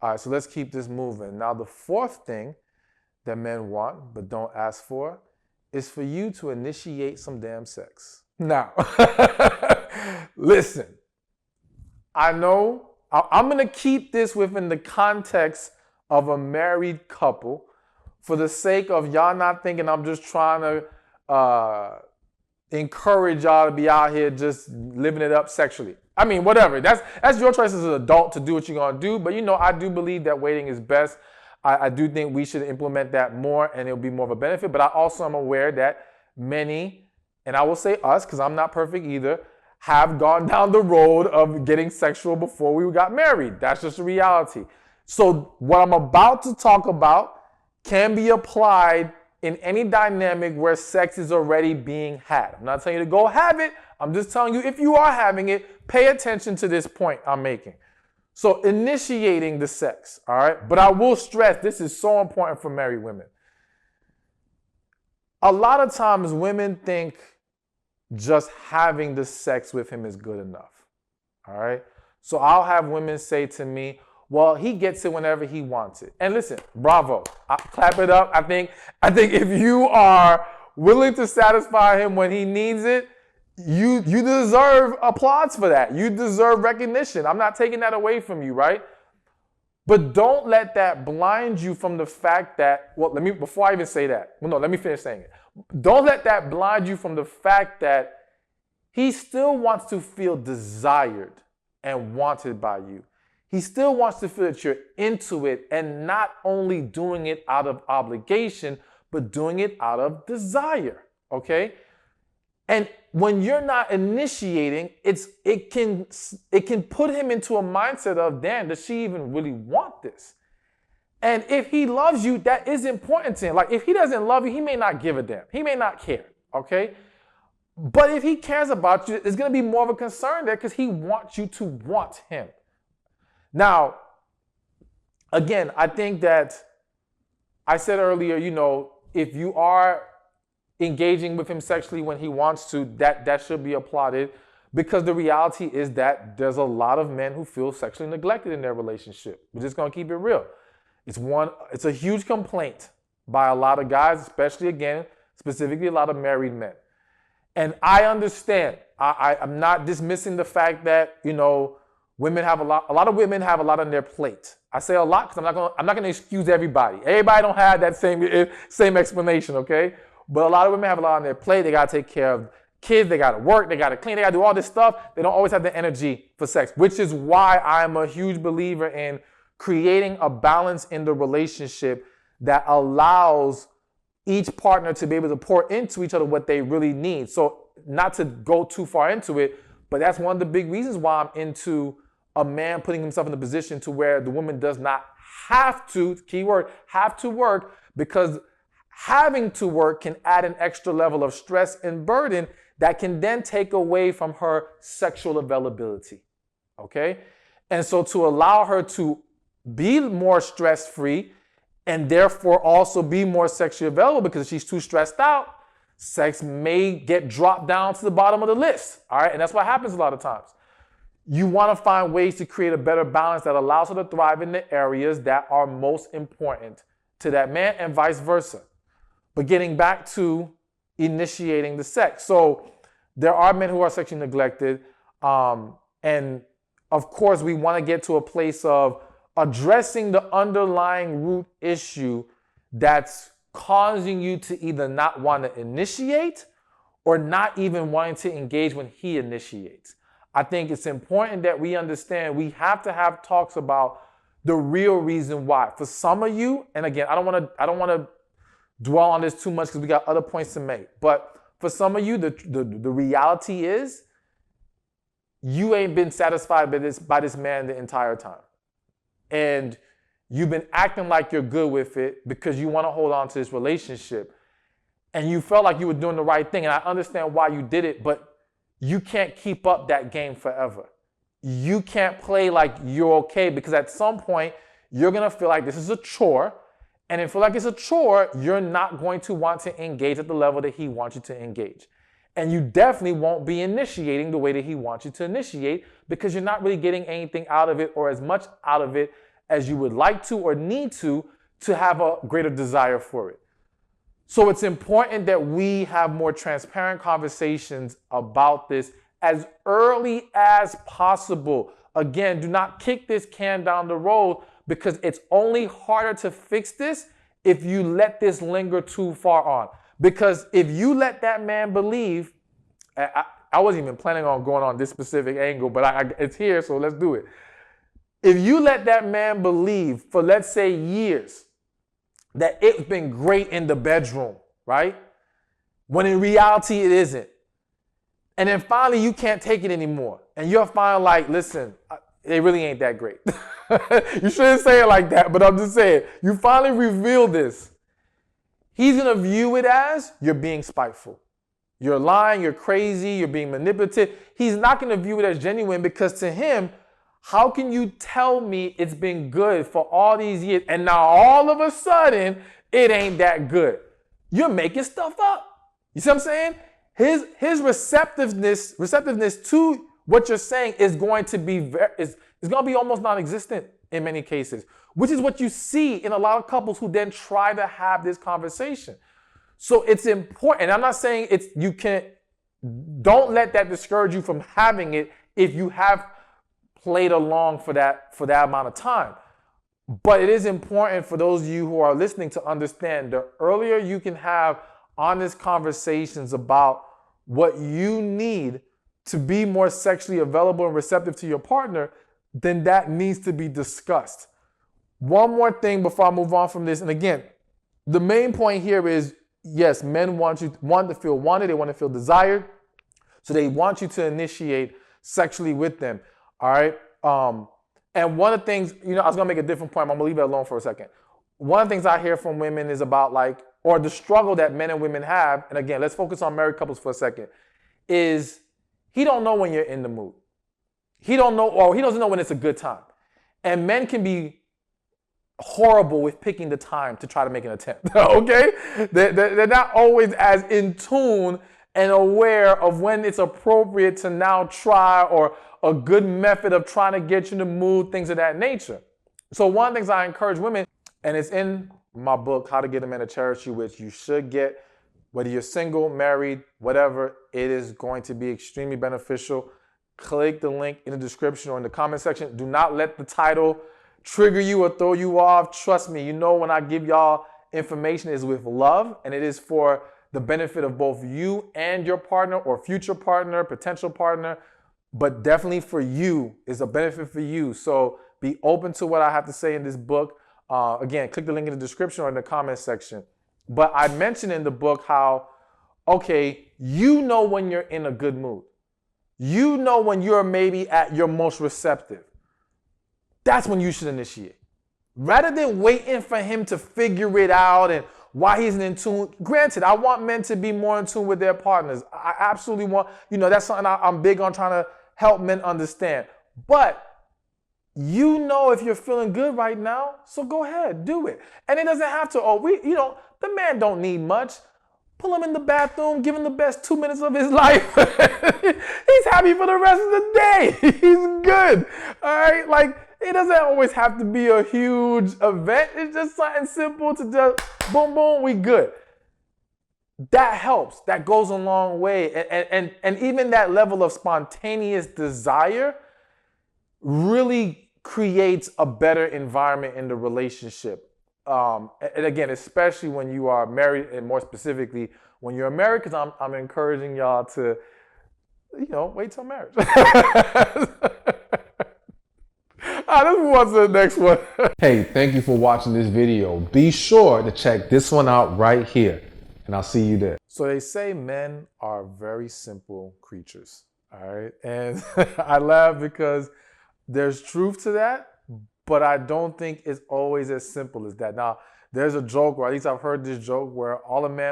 All right, so let's keep this moving. Now, the fourth thing that men want but don't ask for is for you to initiate some damn sex. Now, listen, I know I'm going to keep this within the context of a married couple for the sake of y'all not thinking I'm just trying to encourage y'all to be out here just living it up sexually. I mean, whatever. That's your choice as an adult to do what you're going to do. But, I do believe that waiting is best. I do think we should implement that more and it'll be more of a benefit. But I also am aware that many, and I will say us because I'm not perfect either, have gone down the road of getting sexual before we got married. That's just a reality. So what I'm about to talk about can be applied in any dynamic where sex is already being had. I'm not telling you to go have it. I'm just telling you if you are having it, pay attention to this point I'm making. So initiating the sex, all right? But I will stress, this is so important for married women. A lot of times women think just having the sex with him is good enough, all right? So I'll have women say to me, well, he gets it whenever he wants it. And listen, bravo. Clap it up. I think if you are willing to satisfy him when he needs it, you deserve applause for that. You deserve recognition. I'm not taking that away from you, right? But don't let that blind you from the fact that, before I even say that, let me finish saying it. Don't let that blind you from the fact that he still wants to feel desired and wanted by you. He still wants to feel that you're into it and not only doing it out of obligation, but doing it out of desire, okay? And when you're not initiating, it can put him into a mindset of, damn, does she even really want this? And if he loves you, that is important to him. Like if he doesn't love you, he may not give a damn. He may not care, okay? But if he cares about you, it's going to be more of a concern there because he wants you to want him. Now, again, I think that I said earlier, if you are engaging with him sexually when he wants to, that should be applauded because the reality is that there's a lot of men who feel sexually neglected in their relationship. We're just going to keep it real. It's a huge complaint by a lot of guys, especially, again, specifically a lot of married men. And I understand. I'm not dismissing the fact that, women have a lot of women have a lot on their plate. I say a lot because I'm not gonna excuse everybody. Everybody don't have that same explanation, okay? But a lot of women have a lot on their plate. They gotta take care of kids, they gotta work, they gotta clean, they gotta do all this stuff. They don't always have the energy for sex, which is why I'm a huge believer in creating a balance in the relationship that allows each partner to be able to pour into each other what they really need. So not to go too far into it, but that's one of the big reasons why I'm into a man putting himself in a position to where the woman does not have to, keyword, have to work, because having to work can add an extra level of stress and burden that can then take away from her sexual availability, okay? And so to allow her to be more stress-free and therefore also be more sexually available because she's too stressed out, sex may get dropped down to the bottom of the list, all right? And that's what happens a lot of times. You want to find ways to create a better balance that allows her to thrive in the areas that are most important to that man and vice versa. But getting back to initiating the sex. So there are men who are sexually neglected. And of course, we want to get to a place of addressing the underlying root issue that's causing you to either not want to initiate or not even wanting to engage when he initiates. I think it's important that we understand we have to have talks about the real reason why. For some of you, and again, I don't want to dwell on this too much because we got other points to make. But for some of you, the reality is you ain't been satisfied by this man the entire time. And you've been acting like you're good with it because you want to hold on to this relationship. And you felt like you were doing the right thing. And I understand why you did it, but you can't keep up that game forever. You can't play like you're okay because at some point you're going to feel like this is a chore. And if you feel like it's a chore, you're not going to want to engage at the level that he wants you to engage. And you definitely won't be initiating the way that he wants you to initiate because you're not really getting anything out of it or as much out of it as you would like to or need to have a greater desire for it. So it's important that we have more transparent conversations about this as early as possible. Again, do not kick this can down the road, because it's only harder to fix this if you let this linger too far on. Because if you let that man believe, I wasn't even planning on going on this specific angle, but it's here, so let's do it. If you let that man believe for, let's say, years, that it's been great in the bedroom, right? When in reality it isn't. And then finally you can't take it anymore. And you're finally like, listen, it really ain't that great. You shouldn't say it like that, but I'm just saying, you finally reveal this. He's gonna view it as you're being spiteful. You're lying, you're crazy, you're being manipulative. He's not gonna view it as genuine, because to him, how can you tell me it's been good for all these years and now all of a sudden it ain't that good? You're making stuff up. You see what I'm saying? His receptiveness to what you're saying is going to be is going to be almost non-existent in many cases, which is what you see in a lot of couples who then try to have this conversation. So it's important. I'm not saying don't let that discourage you from having it if you have played along for that amount of time. But it is important for those of you who are listening to understand, the earlier you can have honest conversations about what you need to be more sexually available and receptive to your partner, then that needs to be discussed. One more thing before I move on from this, and again, the main point here is, yes, men want to feel wanted, they want to feel desired, so they want you to initiate sexually with them. All right. And one of the things, I was going to make a different point. I'm going to leave it alone for a second. One of the things I hear from women is about or the struggle that men and women have. And again, let's focus on married couples for a second, is he don't know when you're in the mood. He don't know, or he doesn't know when it's a good time. And men can be horrible with picking the time to try to make an attempt. Okay. They're not always as in tune and aware of when it's appropriate to now try, or a good method of trying to get you in the mood, things of that nature. So one of the things I encourage women, and it's in my book, How to Get a Man to Cherish You, which you should get, whether you're single, married, whatever, it is going to be extremely beneficial. Click the link in the description or in the comment section. Do not let the title trigger you or throw you off. Trust me, when I give y'all information, is with love, and it is for the benefit of both you and your partner or future partner, potential partner, but definitely for you, is a benefit for you. So be open to what I have to say in this book. Again, click the link in the description or in the comment section. But I mentioned in the book how, okay, when you're in a good mood. When you're maybe at your most receptive. That's when you should initiate. Rather than waiting for him to figure it out and why he's in tune. Granted, I want men to be more in tune with their partners. I absolutely want, that's something I'm big on trying to help men understand. But if you're feeling good right now, so go ahead, do it. And it doesn't have to, the man don't need much. Pull him in the bathroom, give him the best 2 minutes of his life. He's happy for the rest of the day. He's good. All right? It doesn't always have to be a huge event. It's just something simple to just boom, boom, we good. That helps. That goes a long way. And even that level of spontaneous desire really creates a better environment in the relationship. And again, especially when you are married, and more specifically when you're married, because I'm encouraging y'all to, wait till marriage. Let's move on to the next one. Hey, thank you for watching this video. Be sure to check this one out right here, and I'll see you there. So they say men are very simple creatures, all right? And I laugh because there's truth to that, but I don't think it's always as simple as that. Now, there's a joke, or at least I've heard this joke, where all a man